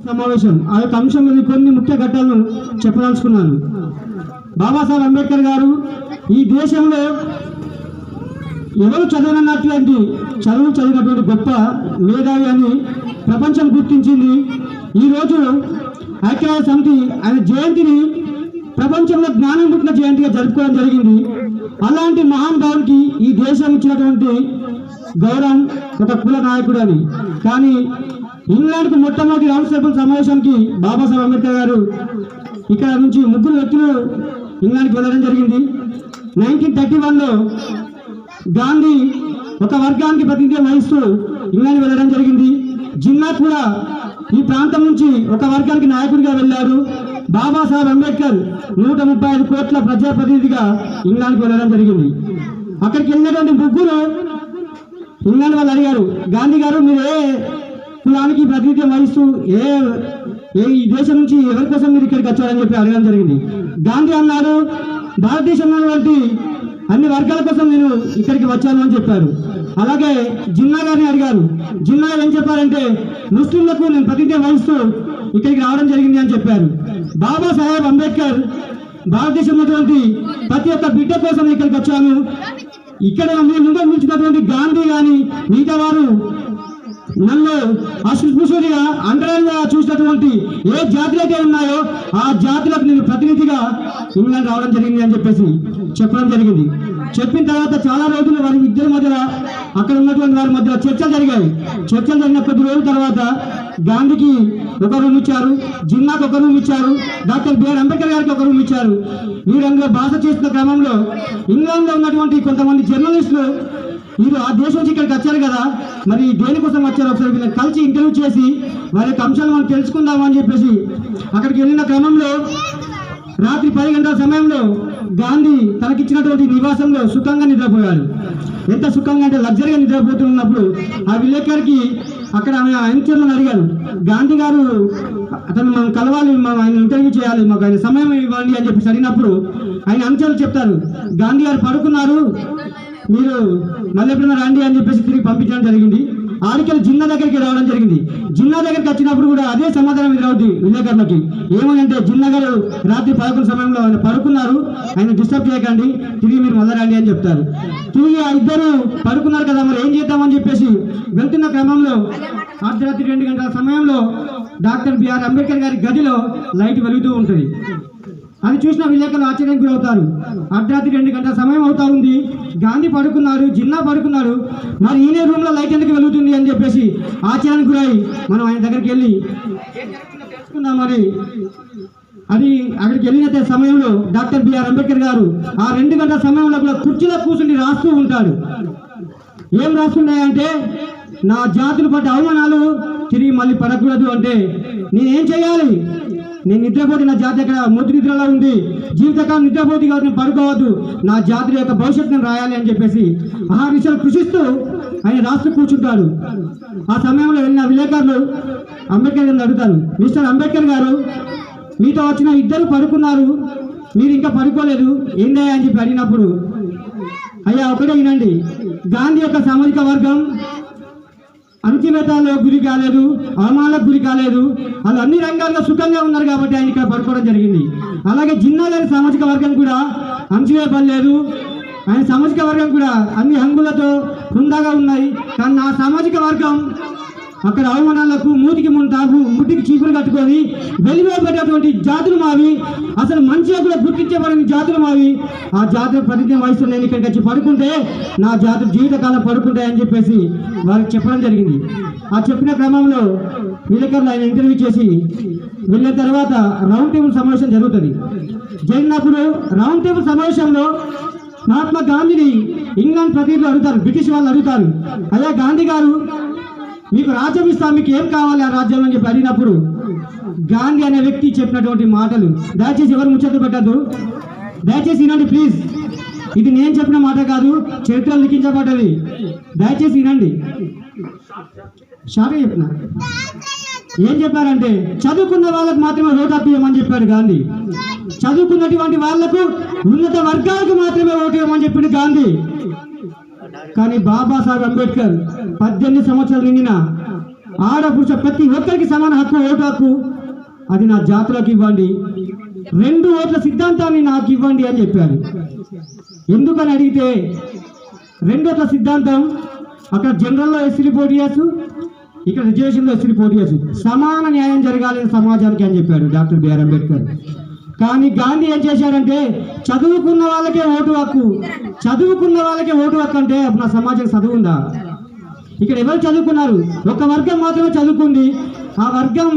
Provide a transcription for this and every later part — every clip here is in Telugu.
సమావేశం ఆ యొక్క అంశంలోని కొన్ని ముఖ్య ఘట్టాలను చెప్పదలుచుకున్నాను. బాబాసాహెబ్ అంబేద్కర్ గారు ఈ దేశంలో ఎవరు చదవనటువంటి చదివినటువంటి గొప్ప మేధావి అని ప్రపంచం గుర్తించింది. ఈరోజు ఐక్యరాజ్య సమితి ఆయన జయంతిని ప్రపంచంలో జ్ఞానం పుట్టిన జయంతిగా జరుపుకోవడం జరిగింది. అలాంటి మహానుభావునికి ఈ దేశం ఇచ్చినటువంటి గౌరవం ఒక కుల నాయకుడు అని. కానీ ఇంగ్లాండ్కు మొట్టమొదటి రౌండ్ టేబుల్ సమావేశానికి బాబాసాహెబ్ అంబేద్కర్ గారు ఇక్కడ నుంచి 3 వ్యక్తులు ఇంగ్లాండ్కి వెళ్ళడం జరిగింది. 1931లో గాంధీ ఒక వర్గానికి ప్రతినిధ్యం వహిస్తూ ఇంగ్లాండ్ వెళ్ళడం జరిగింది. జిన్నా కూడా ఈ ప్రాంతం నుంచి ఒక వర్గానికి నాయకుడిగా వెళ్ళాడు. బాబాసాహెబ్ అంబేద్కర్ 135 కోట్ల ప్రజాప్రతినిధిగా ఇంగ్లాండ్కి వెళ్ళడం జరిగింది. అక్కడికి వెళ్ళినటువంటి 3 ఇంగ్లాండ్ వాళ్ళు అడిగారు, గాంధీ గారు మీరు ఏ కులానికి ప్రాతినిధ్యం వహిస్తూ ఈ దేశం నుంచి ఎవరి కోసం మీరు ఇక్కడికి వచ్చారని చెప్పి అడగడం జరిగింది. గాంధీ అన్నాడు, భారతదేశంలో ఉన్నటువంటి అన్ని వర్గాల కోసం నేను ఇక్కడికి వచ్చాను అని చెప్పారు. అలాగే జిన్నా గారిని అడిగారు. జిన్నా ఏం చెప్పారంటే ముస్లింలకు నేను ప్రాతినిధ్యం వహిస్తూ ఇక్కడికి రావడం జరిగింది అని చెప్పారు. బాబాసాహెబ్ అంబేద్కర్ భారతదేశంలో ప్రతి ఒక్క బిడ్డ కోసం ఇక్కడికి వచ్చాను. ఇక్కడ మీ ముందు నిలిచినటువంటి గాంధీ కానీ మిగతా వారు నన్ను అస్పృశ్యుడిగా అండర్గా చూసినటువంటి ఏ జాతులైతే ఉన్నాయో ఆ జాతులకు నేను ప్రతినిధిగా ఇంగ్లాండ్ రావడం జరిగింది అని చెప్పేసి చెప్పడం జరిగింది. చెప్పిన తర్వాత చాలా రోజులు వారి ఇద్దరి మధ్యలో అక్కడ ఉన్నటువంటి వారి మధ్య చర్చలు జరిగాయి. చర్చలు జరిగిన కొద్ది రోజుల తర్వాత గాంధీకి ఒక రూమ్ ఇచ్చారు, జిన్నాకు ఒక రూమ్ ఇచ్చారు, డాక్టర్ బిఆర్ అంబేద్కర్ గారికి ఒక రూమ్ ఇచ్చారు. వీరందరూ భాష చేస్తున్న క్రమంలో ఇంగ్లాండ్లో ఉన్నటువంటి కొంతమంది జర్నలిస్టులు వీరు ఆ దేశం నుంచి ఇక్కడికి వచ్చారు కదా, మరి దేనికోసం వచ్చారు ఒకసారి వీళ్ళని కలిసి ఇంటర్వ్యూ చేసి వారి యొక్క అంశాలు మనం తెలుసుకుందామని చెప్పేసి అక్కడికి వెళ్ళిన క్రమంలో రాత్రి 10 గంటల సమయంలో గాంధీ తనకిచ్చినటువంటి నివాసంలో సుఖంగా నిద్రపోయాడు. ఎంత సుఖంగా అంటే లగ్జరీగా నిద్రపోతున్నప్పుడు ఆ విలేకరికి అక్కడ అనుచరులను అడిగారు, గాంధీ గారు అతను మనం కలవాలి, మనం ఆయన ఇంటర్వ్యూ చేయాలి, మాకు ఆయన సమయం ఇవ్వండి అని చెప్పి అడిగినప్పుడు ఆయన అనుచరులు చెప్తారు, గాంధీ గారు పడుకున్నారు, మీరు మళ్ళీ ఎప్పుడైనా రండి అని చెప్పేసి తిరిగి పంపించడం జరిగింది. ఆడికల్ జిన్నా దగ్గరికి రావడం జరిగింది. జిన్నా దగ్గరికి వచ్చినప్పుడు కూడా అదే సమాధానం ఎదురవుతుంది విలేకరులకి. ఏమనంటే జిన్నా గారు రాత్రి 11 సమయంలో ఆయన పడుకున్నారు, ఆయన డిస్టర్బ్ చేయకండి, తిరిగి మీరు మళ్ళీ రండి అని చెప్తారు. తిరిగి ఆ ఇద్దరు పడుకున్నారు కదా, మరి ఏం చేద్దామని చెప్పేసి వెళ్తున్న క్రమంలో అర్ధరాత్రి 2 గంటల సమయంలో డాక్టర్ బిఆర్ అంబేద్కర్ గారి గదిలో లైట్ వెలుగుతూ ఉంటుంది. అది చూసిన విలేకరులు ఆశ్చర్యానికి గురవుతారు. అర్ధరాత్రి 2 గంటల సమయం అవుతా ఉంది, గాంధీ పడుకున్నాడు, జిన్నా పడుకున్నాడు, మరి ఈయన రూమ్లో లైట్ ఎందుకు వెలుగుతుంది అని చెప్పేసి ఆశ్చర్యానికి గురై మనం ఆయన దగ్గరికి వెళ్ళి తెలుసుకుందాం. మరి అది అక్కడికి వెళ్ళిన సమయంలో డాక్టర్ బిఆర్ అంబేద్కర్ గారు ఆ 2 గంటల సమయంలో కూడా కుర్చీలో కూర్చుని రాస్తూ ఉంటాడు. ఏం రాస్తున్నాయంటే, నా జాతులు పడ్డ అవమానాలు తిరిగి మళ్ళీ పడకూడదు అంటే నేనేం చేయాలి, నేను నిద్రపోతే నా జాతి అక్కడ మొదటి నిద్రలో ఉంది, జీవితకాలం నిద్రపోతే కాబట్టి నేను పడుకోవద్దు, నా జాతి యొక్క భవిష్యత్తును రాయాలి అని చెప్పేసి ఆ విషయాలు కృషిస్తూ ఆయన రాస్తూ కూర్చుంటాడు. ఆ సమయంలో వెళ్ళిన విలేకరులు అంబేద్కర్ గారిని అడుగుతారు, మిస్టర్ అంబేద్కర్ గారు, మీతో వచ్చిన 2 పడుకున్నారు, మీరు ఇంకా పడుకోలేదు, ఏందయ్యా అని చెప్పి అడిగినప్పుడు, అయ్యా ఒకటే వినండి, గాంధీ యొక్క సామాజిక వర్గం అణచివేతలో గురి కాలేదు, అవమానాలకు గురి కాలేదు, వాళ్ళు అన్ని రంగాల్లో సుఖంగా ఉన్నారు కాబట్టి ఆయన ఇక్కడ పడుకోవడం జరిగింది. అలాగే జిన్నా గారి సామాజిక వర్గం కూడా అణచివేయబడలేదు, ఆయన సామాజిక వర్గం కూడా అన్ని హంగులతో హుందాగా ఉన్నాయి. కానీ నా సామాజిక వర్గం అక్కడ అవమానాలకు మూతికి ముట్టికి చీపులు కట్టుకొని వెలివేయబడేటువంటి జాతులు మావి, అసలు మంచిగా కూడా గుర్తించబడిన జాతులు మావి. ఆ జాతుల ప్రతిజ్ఞ వహిస్తూ నేను ఇక్కడికి వచ్చి పడుకుంటే నా జాతులు జీవితకాలం పడుకుంటాయని చెప్పేసి వారికి చెప్పడం జరిగింది. ఆ చెప్పిన క్రమంలో విలేకరులు ఆయన ఇంటర్వ్యూ చేసి వెళ్ళిన తర్వాత రౌండ్ టేబుల్ సమావేశం జరుగుతుంది. జరిగినప్పుడు రౌండ్ టేబుల్ సమావేశంలో మహాత్మా గాంధీని ఇంగ్లాండ్ ప్రతినిధులు అడుగుతారు, బ్రిటిష్ వాళ్ళు అడుగుతారు, అయ్యా గాంధీ గారు మీకు రాజ్యం ఇస్తా, మీకు ఏం కావాలి ఆ రాజ్యంలో అని చెప్పి అడిగినప్పుడు గాంధీ అనే వ్యక్తి చెప్పినటువంటి మాటలు, దయచేసి ఎవరు ముచ్చట్లు పెట్టద్దు, దయచేసి వినండి ప్లీజ్, ఇది నేను చెప్పిన మాట కాదు, చరిత్రలు లిఖించబడ్డది, దయచేసి వినండి. షార్ట్గా చెప్పిన ఏం చెప్పారంటే, చదువుకున్న వాళ్ళకు మాత్రమే ఓటు ఇవ్వమని చెప్పాడు గాంధీ, చదువుకున్నటువంటి వాళ్లకు ఉన్నత వర్గాలకు మాత్రమే ఓటు ఇవ్వమని చెప్పిండు గాంధీ. కానీ బాబాసాహెబ్ అంబేద్కర్ 18 సంవత్సరాలు నిండిన ఆడపురుష ప్రతి ఒక్కరికి సమాన హక్కు, ఓటు హక్కు, అది నా జాతులకు ఇవ్వండి, 2 ఓట్ల సిద్ధాంతాన్ని నాకు ఇవ్వండి అని చెప్పాడు. ఎందుకని అడిగితే 2 ఓట్ల సిద్ధాంతం అక్కడ జనరల్లో ఎస్సీలు పోటీ చేయొచ్చు, ఇక్కడ రిజర్వేషన్లో ఎస్సీలు పోటీ చేయొచ్చు, సమాన న్యాయం జరగాలి సమాజానికి అని చెప్పాడు డాక్టర్ బిఆర్ అంబేద్కర్. కానీ గాంధీ ఏం చేశాడంటే చదువుకున్న వాళ్ళకే ఓటు హక్కు, చదువుకున్న వాళ్ళకే ఓటు హక్కు అంటే అప్పుడు నా సమాజం చదువు ఉందా? ఇక్కడ ఎవరు చదువుకున్నారు? ఒక వర్గం మాత్రమే చదువుకుంది. ఆ వర్గం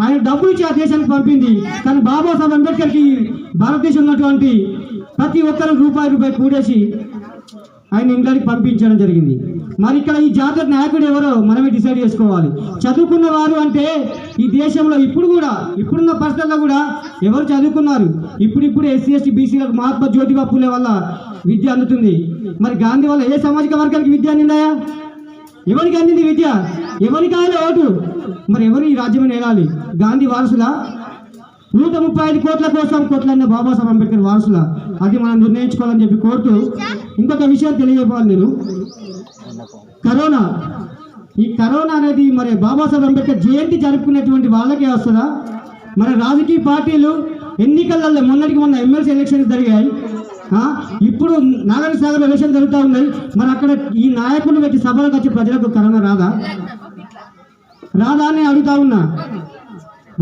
ఆయన డబ్బులు ఇచ్చి ఆ దేశానికి పంపింది. కానీ బాబాసాహెబ్ అంబేద్కర్కి భారతదేశంలో ఉన్నటువంటి ప్రతి ఒక్కరు రూపాయి కూడేసి ఆయన ఇంగ్లాండ్కి పంపించడం జరిగింది. మరి ఇక్కడ ఈ జాతర నాయకుడు ఎవరో మనమే డిసైడ్ చేసుకోవాలి. చదువుకున్న వారు అంటే ఈ దేశంలో ఇప్పుడున్న పరిస్థితుల్లో కూడా ఎవరు చదువుకున్నారు? ఇప్పుడు ఎస్సీ ఎస్టీ బీసీలకు మహాత్మా జ్యోతిబా పూలే వల్ల విద్య అందుతుంది. మరి గాంధీ వల్ల ఏ సామాజిక వర్గానికి విద్య అందిందాయా? ఎవరికి అందింది విద్య? ఎవరికి కావాలి ఓటు? మరి ఎవరు ఈ రాజ్యం ఏలాలి? గాంధీ వారసులా? 135 కోట్ల కోసం కోట్లన్న బాబాసాహెబ్ అంబేద్కర్ వారసులా? అది మనం నిర్ణయించుకోవాలని చెప్పి కోరుతూ ఇంకొక విషయం తెలియజేయాలి నేను. ఈ కరోనా అనేది మరి బాబాసాహెబ్ అంబేద్కర్ జయంతి జరుపుకునేటువంటి వాళ్ళకే వస్తుందా? మరి రాజకీయ పార్టీలు ఎన్నికలలో మొన్న ఎమ్మెల్సీ ఎలక్షన్స్ జరిగాయి. ఇప్పుడు నాగార్జున సాగర్ ఎలక్షన్ జరుగుతూ ఉన్నాయి. మరి అక్కడ ఈ నాయకులు పెట్టి సభలకు వచ్చి ప్రజలకు కరోనా రాదా అని అడుగుతా ఉన్నా.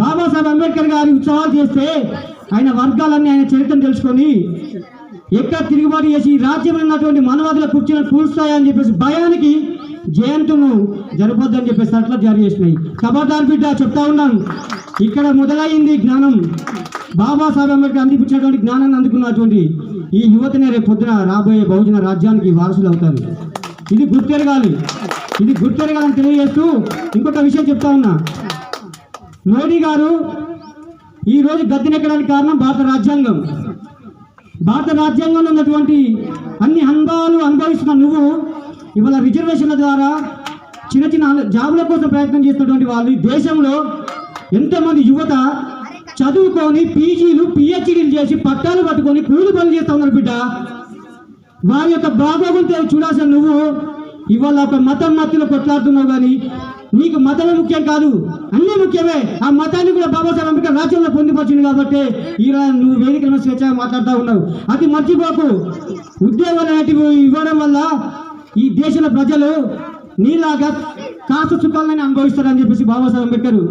బాబాసాహెబ్ అంబేద్కర్ గారి ఉత్సవాలు చేస్తే ఆయన వర్గాలన్నీ ఆయన చరిత్రను తెలుసుకొని ఎక్కడ తిరుగుబాటు చేసి రాజ్యంలో ఉన్నటువంటి మనవాదుల కుర్చీలను కూల్స్తాయని చెప్పేసి భయానికి జయంతును జరపొద్దని చెప్పేసి అట్లా జారీ చేసినాయి. ఖబర్దార్ బిడ్డ, చెప్తా ఉన్నాను, ఇక్కడ మొదలైంది జ్ఞానం. బాబాసాహెబ్ అంబేద్కర్ అందిపించినటువంటి జ్ఞానాన్ని అందుకున్నటువంటి ఈ యువతనే రేపు పొద్దున రాబోయే బహుజన రాజ్యానికి వారసులు అవుతారు. ఇది గుర్తెరగాలని తెలియజేస్తూ ఇంకొక విషయం చెప్తా ఉన్నా. మోడీ గారు ఈరోజు గద్దెనెక్కడానికి కారణం భారత రాజ్యాంగంలో ఉన్నటువంటి అన్ని హంగాలు అనుభవిస్తున్న నువ్వు ఇవాళ రిజర్వేషన్ల ద్వారా చిన్న జాబుల కోసం ప్రయత్నం చేస్తున్నటువంటి వాళ్ళు ఈ దేశంలో ఎంతోమంది యువత చదువుకొని పీజీలు పిహెచ్డీలు చేసి పట్టాలు పట్టుకొని కూలి పనులు చేస్తూ ఉన్నారు బిడ్డ. వారి యొక్క బాగోగులతో చూడాల్సిన నువ్వు ఇవాళ ఒక మతం మధ్యలో కొట్లాడుతున్నావు. కానీ నీకు మతమే ముఖ్యం కాదు, అన్నీ ముఖ్యమే. ఆ మతాన్ని కూడా బాబాసాహెబ్ అంబేద్కర్ రాజ్యంలో పొందుపరిచింది కాబట్టి ఇలా నువ్వు వేదికలను స్వేచ్ఛగా మాట్లాడుతూ ఉన్నావు. అది మర్చిపోకు. ఉద్యోగాలు ఇవ్వడం వల్ల ఈ దేశంలో ప్రజలు నీలాగా కాస్త సుఖాలని అనుభవిస్తారని చెప్పేసి బాబాసాహెబ్ అంబేద్కర్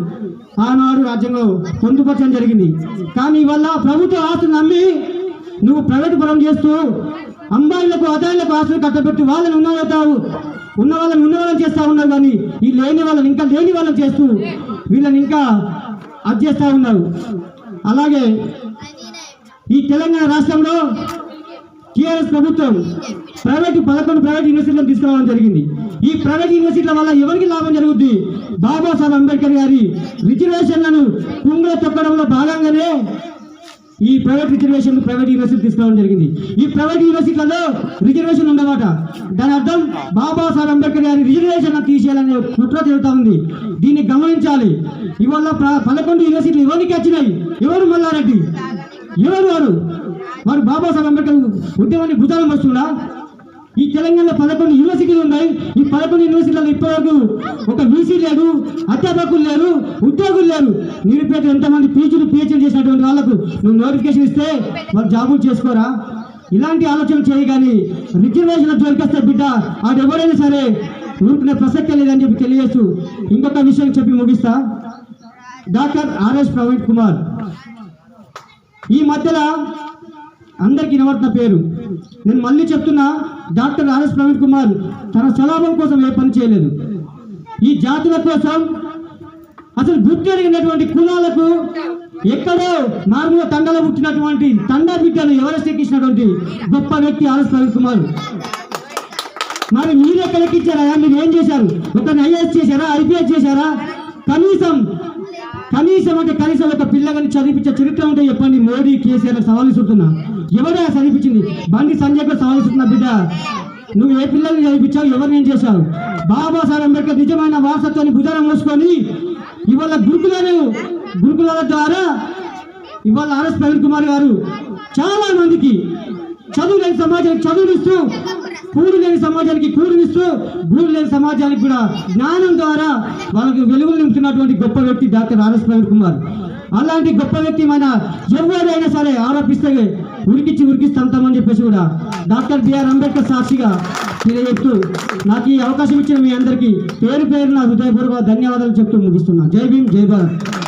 ఆనాడు రాజ్యంలో పొందుపరచడం జరిగింది. కానీ వల్ల ప్రభుత్వ ఆస్తులు నమ్మి నువ్వు ప్రైవేటు పరం చేస్తూ అంబాయిలకు అదాయిలకు ఆస్తులు కట్టబెట్టి వాళ్ళని ఉన్న వాళ్ళని చేస్తూ ఉన్నావు. కానీ ఈ లేని వాళ్ళని చేస్తూ వీళ్ళని ఇంకా అది చేస్తూ ఉన్నావు. అలాగే ఈ తెలంగాణ రాష్ట్రంలో టీఆర్ఎస్ ప్రభుత్వం 11 ప్రైవేట్ యూనివర్సిటీలను తీసుకురావడం జరిగింది. ఈ ప్రైవేట్ యూనివర్సిటీల వల్ల ఎవరికి లాభం జరుగుద్ది? బాబాసాహెబ్ అంబేద్కర్ గారి రిజర్వేషన్లను కుంగ తొక్కడంలో భాగంగానే ఈ ప్రైవేట్ యూనివర్సిటీ తీసుకురావడం జరిగింది. ఈ ప్రైవేట్ యూనివర్సిటీలలో రిజర్వేషన్ ఉండమాట. దాని అర్థం బాబాసాహెబ్ అంబేద్కర్ గారి రిజర్వేషన్ తీసేయాలనే కుట్ర జరుగుతూ ఉంది. దీన్ని గమనించాలి. ఇవాళ 11 యూనివర్సిటీలు ఎవరికి వచ్చినాయి? ఎవరు మల్లారెడ్డి? ఎవరు వారు బాబాసాహెబ్ అంబేద్కర్ ఉద్యమాన్ని భుజాలను వస్తుందా? ఈ తెలంగాణలో 11 యూనివర్సిటీలు ఉన్నాయి. ఈ 11 యూనివర్సిటీలలో ఇప్పటివరకు ఒక వీసీ లేరు, అధ్యాపకులు లేరు, ఉద్యోగులు లేరు. నిరుపేద ఎంతమంది పీజీలు పిహెచ్డీ చేసినటువంటి వాళ్ళకు నువ్వు నోటిఫికేషన్ ఇస్తే వాళ్ళు జాబులు చేసుకోరా? ఇలాంటి ఆలోచన చేయగాని రిజర్వేషన్ దొరికేస్తే బిడ్డ అది ఎవరైనా సరే ఊరుకునే ప్రసక్తే లేదని చెప్పి తెలియజేస్తూ ఇంకొక విషయం చెప్పి ముగిస్తా. డాక్టర్ ఆర్ఎస్ ప్రవీణ్ కుమార్ ఈ మధ్యలో అందరికి వినబడుతున్న పేరు. నేను మళ్ళీ చెప్తున్నా, డాక్టర్ ఆర్ఎస్ ప్రవీణ్ కుమార్ తన స్వలాభం కోసం ఏ పని చేయలేదు. ఈ జాతుల కోసం అసలు గుర్తెరిగినటువంటి కులాలకు ఎక్కడో మారుమూల తండలో పుట్టినటువంటి తండా బిడ్డను ఎవరెస్ట్ ఎక్కించినటువంటి గొప్ప వ్యక్తి ఆర్ఎస్ ప్రవీణ్ కుమార్. మరి మీరు ఎక్కడ ఎక్కించారా? మీరు ఏం చేశారు? ఒకరిని ఐఏఎస్ చేశారా? ఐపీఎస్ చేశారా? కనీసం ఒక పిల్లగాని చదివించే చరిత్ర ఉంటే చెప్పండి. మోడీ కేసీఆర్ సవాల్ ఇస్తున్నా. ఎవరే చదివించింది? బండి సంజయ్ కూడా సవాల్ ఇస్తున్నా. బిడ్డ, నువ్వు ఏ పిల్లల్ని చదివించావు? ఎవరిని ఏం చేశావు? బాబాసాహెబ్ అంబేద్కర్ నిజమైన వారసత్వాన్ని భుజాన మోసుకొని ఇవాళ గురుకులాల ద్వారా ఇవాళ ఆర్ఎస్ ప్రవీణ్ కుమార్ గారు చాలా మందికి చదువు లేని సమాజానికి చదువునిస్తూ, కూడు లేని సమాజానికి కూడునిస్తూ, గూడు లేని సమాజానికి కూడా జ్ఞానం ద్వారా వాళ్ళకి వెలుగులు నింపుతున్నటువంటి గొప్ప వ్యక్తి డాక్టర్ ఆర్ఎస్ ప్రవీణ్ కుమార్. అలాంటి గొప్ప వ్యక్తి మన ఎవరైనా సరే ఆరోపిస్తే ఉరికిస్తామని చెప్పేసి కూడా డాక్టర్ బిఆర్ అంబేద్కర్ సాక్షిగా తెలియజేస్తూ నాకు ఈ అవకాశం ఇచ్చిన మీ అందరికీ పేరు పేరున హృదయపూర్వక ధన్యవాదాలు చెప్తూ ముగిస్తున్నాను. జై భీమ్, జై భారత్.